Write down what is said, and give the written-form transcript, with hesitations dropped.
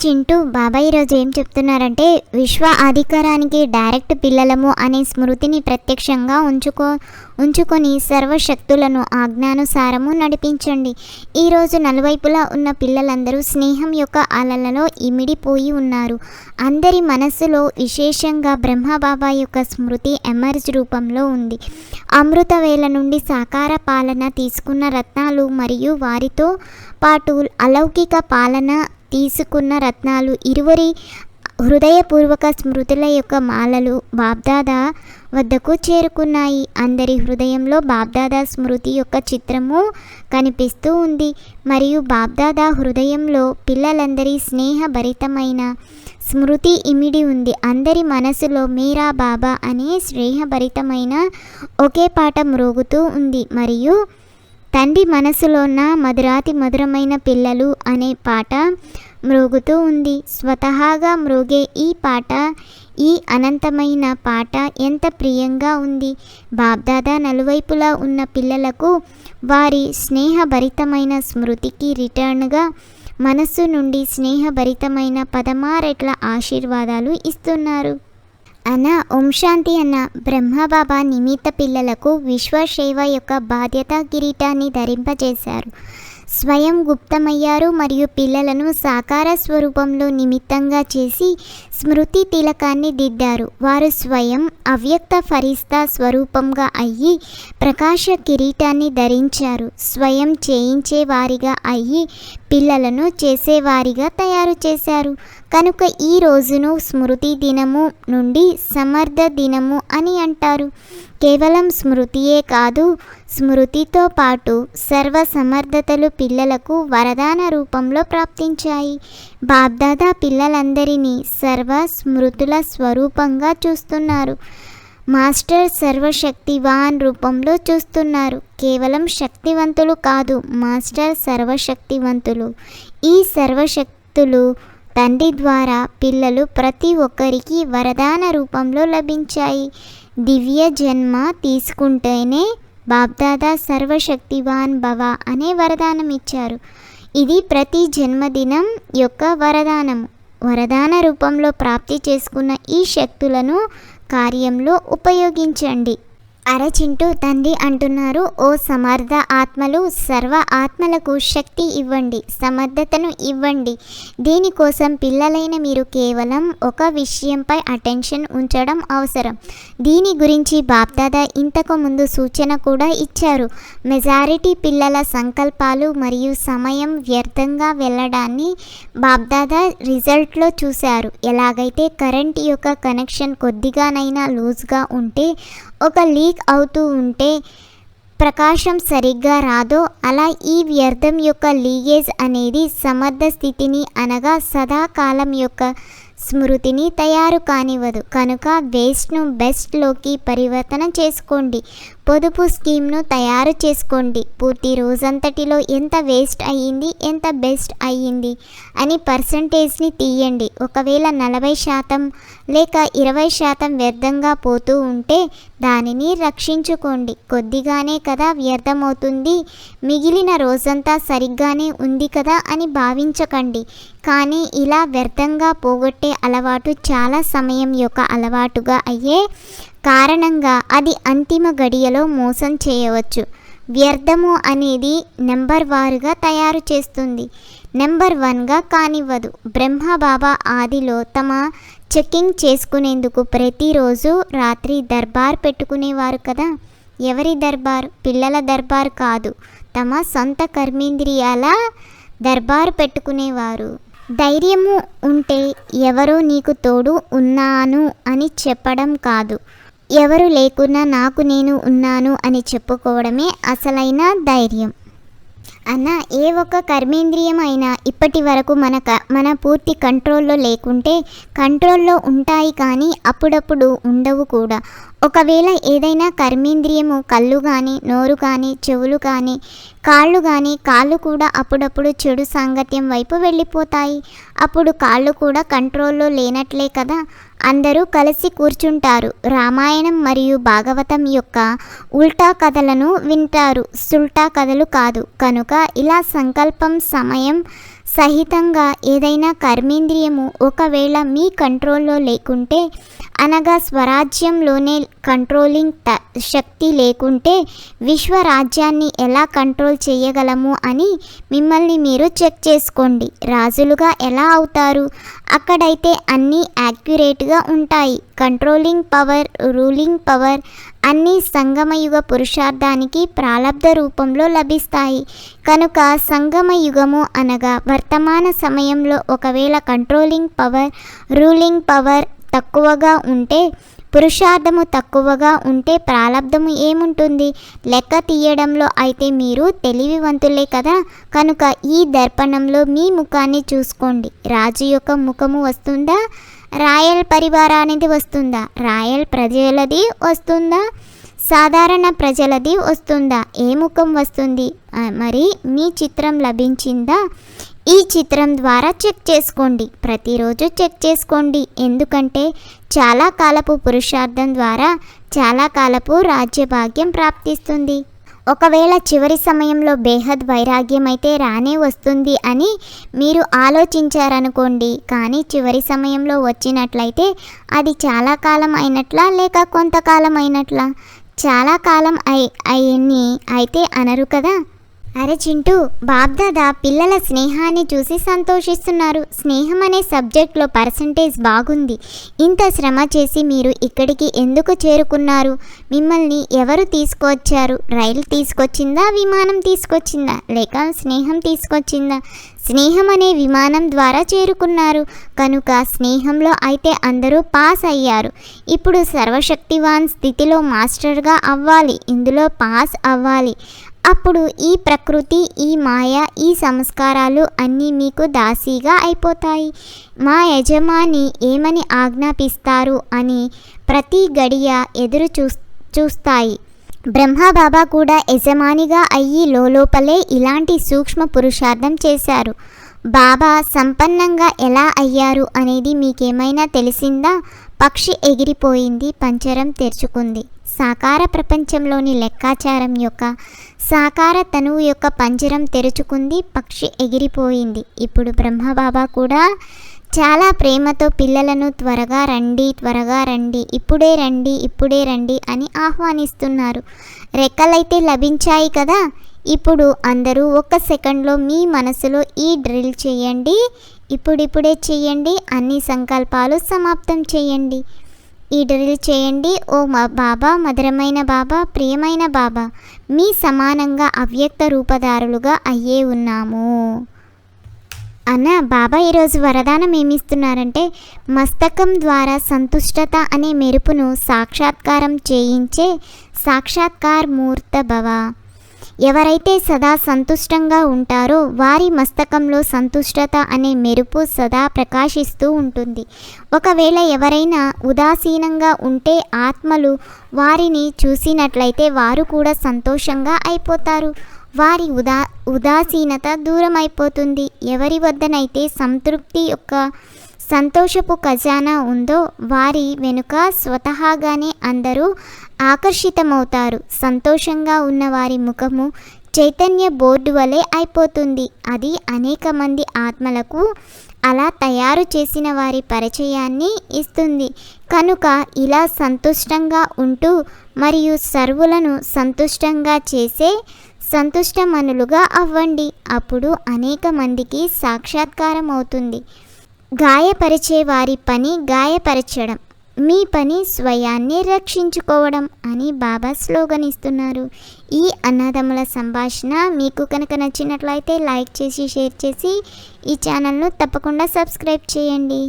చింటూ బాబాయ్ ఈరోజు ఏం చెప్తున్నారంటే, విశ్వ అధికారానికి డైరెక్ట్ పిల్లలము అనే స్మృతిని ప్రత్యక్షంగా ఉంచుకొని సర్వశక్తులను ఆజ్ఞానుసారము నడిపించండి. ఈరోజు నలువైపులా ఉన్న పిల్లలందరూ స్నేహం యొక్క అలలలో ఇమిడిపోయి ఉన్నారు. అందరి మనస్సులో విశేషంగా బ్రహ్మబాబా యొక్క స్మృతి ఎమర్జ్ రూపంలో ఉంది. అమృత వేళ నుండి సాకార పాలన తీసుకున్న రత్నాలు మరియు వారితో పాటు అలౌకిక పాలన తీసుకున్న రత్నాలు ఇరువురి హృదయపూర్వక స్మృతుల యొక్క మాలలు బాబ్దాదా వద్దకు చేరుకున్నాయి. అందరి హృదయంలో బాబ్దాదా స్మృతి యొక్క చిత్రము కనిపిస్తూ ఉంది మరియు బాబ్దాదా హృదయంలో పిల్లలందరి స్నేహభరితమైన స్మృతి ఇమిడి ఉంది. అందరి మనసులో మీరా బాబా అనే స్నేహభరితమైన ఒకే పాట మ్రోగుతూ ఉంది మరియు తండ్రి మనసులో నా మధురాతి మధురమైన పిల్లలు అనే పాట మ్రోగుతూ ఉంది. స్వతహాగా మ్రోగే ఈ పాట, ఈ అనంతమైన పాట ఎంత ప్రియంగా ఉంది. బాబ్దాదా నలువైపులా ఉన్న పిల్లలకు వారి స్నేహభరితమైన స్మృతికి రిటర్న్గా మనస్సు నుండి స్నేహభరితమైన 16 రెట్ల ఆశీర్వాదాలు ఇస్తున్నారు. అన్న ఓం శాంతి అన్న. బ్రహ్మబాబా నిమిత్త పిల్లలకు విశ్వసేవ యొక్క బాధ్యత కిరీటాన్ని ధరింపజేశారు. స్వయం గుప్తమయ్యారు మరియు పిల్లలను సాకార స్వరూపంలో నిమిత్తంగా చేసి స్మృతి తిలకాన్ని దిద్దారు. వారు స్వయం అవ్యక్త ఫరిస్తా స్వరూపంగా అయ్యి ప్రకాశ కిరీటాన్ని ధరించారు. స్వయం చేయించే వారిగా అయ్యి పిల్లలను చేసేవారిగా తయారు చేశారు. కనుక ఈ రోజును స్మృతి దినము నుండి సమర్థ దినము అని అంటారు. కేవలం స్మృతియే కాదు, స్మృతితో పాటు సర్వ సమర్థతలు పిల్లలకు వరదాన రూపంలో ప్రాప్తించాయి. బాబ్దాదా పిల్లలందరినీ సర్వ స్మృతుల స్వరూపంగా చూస్తున్నారు. మాస్టర్ సర్వశక్తివాన్ రూపంలో చూస్తున్నారు. కేవలం శక్తివంతులు కాదు, మాస్టర్ సర్వశక్తివంతులు. ఈ సర్వశక్తులు తండ్రి ద్వారా పిల్లలు ప్రతి ఒక్కరికి వరదాన రూపంలో లభించాయి. దివ్య జన్మ తీసుకుంటేనే బాబ్దాదా సర్వశక్తివాన్ భవ అనే వరదానం ఇచ్చారు. ఇది ప్రతి జన్మదినం యొక్క వరదానము. వరదాన రూపంలో ప్రాప్తి చేసుకున్న ఈ శక్తులను కార్యంలో ఉపయోగించండి. అరచింటూ తండ్రి అంటున్నారు, ఓ సమర్థ ఆత్మలు, సర్వ ఆత్మలకు శక్తి ఇవ్వండి, సమర్థతను ఇవ్వండి. దీనికోసం పిల్లలైన మీరు కేవలం ఒక విషయంపై అటెన్షన్ ఉంచడం అవసరం. దీని గురించి బాబ్దాదా ఇంతకు ముందు సూచన కూడా ఇచ్చారు. మెజారిటీ పిల్లల సంకల్పాలు మరియు సమయం వ్యర్థంగా వెళ్ళడాన్ని బాబ్దాదా రిజల్ట్లో చూశారు. ఎలాగైతే కరెంట్ యొక్క కనెక్షన్ కొద్దిగానైనా లూజ్గా ఉంటే, ఒక లీక్ అవుతూ ఉంటే ప్రకాశం సరిగ్గా రాదో, అలా ఈ వ్యర్థం యొక్క లీకేజ్ అనేది సమర్థ స్థితిని అనగా సదాకాలం యొక్క స్మృతిని తయారు కానివ్వదు. కనుక వేస్ట్ను బెస్ట్లోకి పరివర్తన చేసుకోండి. పొదుపు స్కీమ్ను తయారు చేసుకోండి. పూర్తి రోజంతటిలో ఎంత వేస్ట్ అయ్యింది, ఎంత బెస్ట్ అయ్యింది అని పర్సంటేజ్ని తీయండి. ఒకవేళ 40% లేక 20% వ్యర్థంగా పోతూ ఉంటే దానిని రక్షించుకోండి. కొద్దిగానే కదా వ్యర్థమవుతుంది, మిగిలిన రోజంతా సరిగ్గానే ఉంది కదా అని భావించకండి. కానీ ఇలా వ్యర్థంగా పోగొట్టే అలవాటు చాలా సమయం యొక్క అలవాటుగా అయ్యే కారణంగా అది అంతిమ గడియలో మోసం చేయవచ్చు. వ్యర్థము అనేది నెంబర్ వారుగా తయారు చేస్తుంది, నెంబర్ 1గా కానివ్వదు. బ్రహ్మబాబా ఆదిలో తమ చెకింగ్ చేసుకునేందుకు ప్రతిరోజు రాత్రి దర్బార్ పెట్టుకునేవారు కదా. ఎవరి దర్బార్? పిల్లల దర్బార్ కాదు, తమ సొంత కర్మేంద్రియాల దర్బార్ పెట్టుకునేవారు. ధైర్యము ఉంటే ఎవరో నీకు తోడు ఉన్నాను అని చెప్పడం కాదు, ఎవరు లేకున్నా నాకు నేను ఉన్నాను అని చెప్పుకోవడమే అసలైన ధైర్యం. అన్న ఏ ఒక్క కర్మేంద్రియం అయినా ఇప్పటి వరకు మన పూర్తి కంట్రోల్లో లేకుంటే కంట్రోల్లో ఉంటాయి కానీ అప్పుడప్పుడు ఉండవు కూడా. ఒకవేళ ఏదైనా కర్మేంద్రియము కళ్ళు కానీ, నోరు కానీ, చెవులు కానీ, కాళ్ళు కానీ, కాళ్ళు కూడా అప్పుడప్పుడు చెడు సాంగత్యం వైపు వెళ్ళిపోతాయి. అప్పుడు కాళ్ళు కూడా కంట్రోల్లో లేనట్లే కదా. అందరూ కలిసి కూర్చుంటారు, రామాయణం మరియు భాగవతం యొక్క ఉల్టా కథలను వింటారు, సుల్టా కథలు కాదు. కనుక ఇలా సంకల్పం, సమయం, సహితంగా ఏదైనా కర్మేంద్రియము ఒకవేళ మీ కంట్రోల్లో లేకుంటే, అనగా స్వరాజ్యంలోనే కంట్రోలింగ్ శక్తి లేకుంటే విశ్వరాజ్యాన్ని ఎలా కంట్రోల్ చేయగలము అని మిమ్మల్ని మీరు చెక్ చేసుకోండి. రాజులుగా ఎలా అవుతారు? అక్కడైతే అన్నీ యాక్యురేట్గా ఉంటాయి. కంట్రోలింగ్ పవర్, రూలింగ్ పవర్ అన్నీ సంగమయుగ పురుషార్థానికి ప్రాలబ్ధ రూపంలో లభిస్తాయి. కనుక సంగమయుగము అనగా వర్తమాన సమయంలో ఒకవేళ కంట్రోలింగ్ పవర్, రూలింగ్ పవర్ తక్కువగా ఉంటే, పురుషార్థము తక్కువగా ఉంటే ప్రాలబ్ధము ఏముంటుంది? లెక్క తీయడంలో అయితే మీరు తెలివివంతులే కదా. కనుక ఈ దర్పణంలో మీ ముఖాన్ని చూసుకోండి. రాజు యొక్క ముఖము వస్తుందా? రాయల్ పరివారానిది వస్తుందా? రాయల్ ప్రజలది వస్తుందా? సాధారణ ప్రజలది వస్తుందా? ఏ ముఖం వస్తుంది? మరి మీ చిత్రం లభించిందా? ఈ చిత్రం ద్వారా చెక్ చేసుకోండి. ప్రతిరోజు చెక్ చేసుకోండి. ఎందుకంటే చాలా కాలపు పురుషార్థం ద్వారా చాలా కాలపు రాజ్యభాగ్యం ప్రాప్తిస్తుంది. ఒకవేళ చివరి సమయంలో బేహద్ వైరాగ్యం అయితే రానే వస్తుంది అని మీరు ఆలోచించారనుకోండి. కానీ చివరి సమయంలో వచ్చినట్లయితే అది చాలా కాలం అయినట్లా లేక కొంతకాలం అయినట్లా? చాలా కాలం అయ్యని అయితే అనరు కదా. అరే చింటూ, బాబ్దాదా పిల్లల స్నేహాన్ని చూసి సంతోషిస్తున్నారు. స్నేహం అనే సబ్జెక్ట్లో పర్సంటేజ్ బాగుంది. ఇంత శ్రమ చేసి మీరు ఇక్కడికి ఎందుకు చేరుకున్నారు? మిమ్మల్ని ఎవరు తీసుకువచ్చారు? రైలు తీసుకొచ్చిందా? విమానం తీసుకొచ్చిందా? లేక స్నేహం తీసుకొచ్చిందా? స్నేహం అనే విమానం ద్వారా చేరుకున్నారు. కనుక స్నేహంలో అయితే అందరూ పాస్ అయ్యారు. ఇప్పుడు సర్వశక్తివాన్ స్థితిలో మాస్టర్గా అవ్వాలి. ఇందులో పాస్ అవ్వాలి. అప్పుడు ఈ ప్రకృతి, ఈ మాయ, ఈ సంస్కారాలు అన్నీ మీకు దాసీగా అయిపోతాయి. మా యజమాని ఏమని ఆజ్ఞాపిస్తారు అని ప్రతి గడియ ఎదురు చూస్తాయి. బ్రహ్మబాబా కూడా యజమానిగా అయ్యి లోపలే ఇలాంటి సూక్ష్మ పురుషార్థం చేశారు. బాబా సంపన్నంగా ఎలా అయ్యారు అనేది మీకేమైనా తెలిసిందా? పక్షి ఎగిరిపోయింది, పంజరం తెరుచుకుంది. సాకార ప్రపంచంలోని లెక్కాచారం యొక్క సాకార తనువు యొక్క పంజరం తెరుచుకుంది, పక్షి ఎగిరిపోయింది. ఇప్పుడు బ్రహ్మబాబా కూడా చాలా ప్రేమతో పిల్లలను త్వరగా రండి, త్వరగా రండి, ఇప్పుడే రండి, ఇప్పుడే రండి అని ఆహ్వానిస్తున్నారు. రెక్కలైతే లభించాయి కదా. ఇప్పుడు అందరూ 1 సెకండ్లో మీ మనసులో ఈ డ్రిల్ చేయండి. ఇప్పుడిప్పుడే చేయండి. అన్ని సంకల్పాలు సమాప్తం చేయండి. ఈ డ్రిల్ చేయండి. ఓ బాబా, మధురమైన బాబా, ప్రియమైన బాబా, మీ సమానంగా అవ్యక్త రూపధారులుగా అయ్యే ఉన్నాము. అన్న బాబా ఈరోజు వరదానం ఏమిస్తున్నారంటే, మస్తకం ద్వారా సంతుష్టత అనే మెరుపును సాక్షాత్కారం చేయించే సాక్షాత్కార్ మూర్త భవ. ఎవరైతే సదా సంతుష్టంగా ఉంటారో వారి మస్తకంలో సంతుష్టత అనే మెరుపు సదా ప్రకాశిస్తూ ఉంటుంది. ఒకవేళ ఎవరైనా ఉదాసీనంగా ఉంటే ఆత్మలు వారిని చూసినట్లయితే వారు కూడా సంతోషంగా అయిపోతారు. వారి ఉదాసీనత దూరం అయిపోతుంది. ఎవరి వద్దనైతే సంతృప్తి యొక్క సంతోషపు ఖజానా ఉందో వారి వెనుక స్వతహాగానే అందరూ ఆకర్షితమవుతారు. సంతోషంగా ఉన్న వారి ముఖము చైతన్య బోర్డు వలె అయిపోతుంది. అది అనేక మంది ఆత్మలకు అలా తయారు చేసిన వారి పరిచయాన్ని ఇస్తుంది. కనుక ఇలా సంతుష్టంగా ఉంటూ మరియు సర్వులను సంతుష్టంగా చేసే సంతుష్టమనులుగా అవ్వండి. అప్పుడు అనేక మందికి సాక్షాత్కారం అవుతుంది. గాయపరిచే వారి పని గాయపరచడం, మీ పని స్వయాన్ని రక్షించుకోవడం అని బాబా స్లోగన్ ఇస్తున్నారు. ఈ అన్నదమ్ముల సంభాషణ మీకు కనుక నచ్చినట్లయితే లైక్ చేసి షేర్ చేసి ఈ ఛానల్ను తప్పకుండా సబ్స్క్రైబ్ చేయండి.